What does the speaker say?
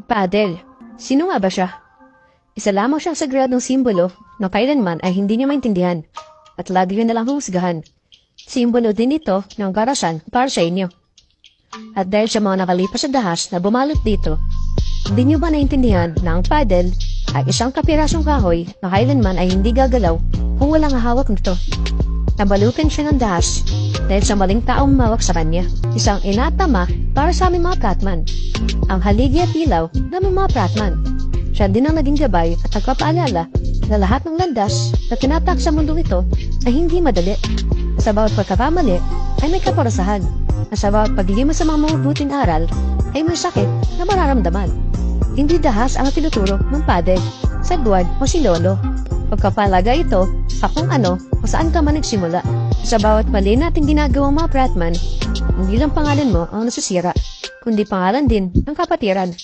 Padel. Sino nga ba siya? Isa lamang siyang sagradong simbolo na kailanman ay hindi niya maintindihan at lagi yun nalang husgahan. Simbolo din ito ng karasan para sa inyo. At dahil sa mga nakalipas sa dahas na bumalot dito, hindi niyo ba naintindihan na ang padel ay isang kapirasong kahoy na kailanman ay hindi gagalaw kung walang hahawak nito? Nabalutan siya ng dahas dahil sa maling taong mawak sa kanya. Isang inatama para sa aming mga pratman. Ang haligi at ilaw ng mga pratman. Siya din ang naging gabay at nagpapaalala na lahat ng landas na tinatak sa mundong ito ay hindi madali. Sa bawat pagkakamali ay may kaparasahan. At sa bawat paglima sa mga mabubuting aral ay may sakit na mararamdaman. Hindi dahas ang tinuturo ng padel, sagwan o si lolo. Pagkapalaga ito sa kung ano o saan ka man nagsimula. Sa bawat mali natin ginagawang mga pratman, hindi lang pangalan mo ang nasisira, kundi pangalan din ng kapatiran.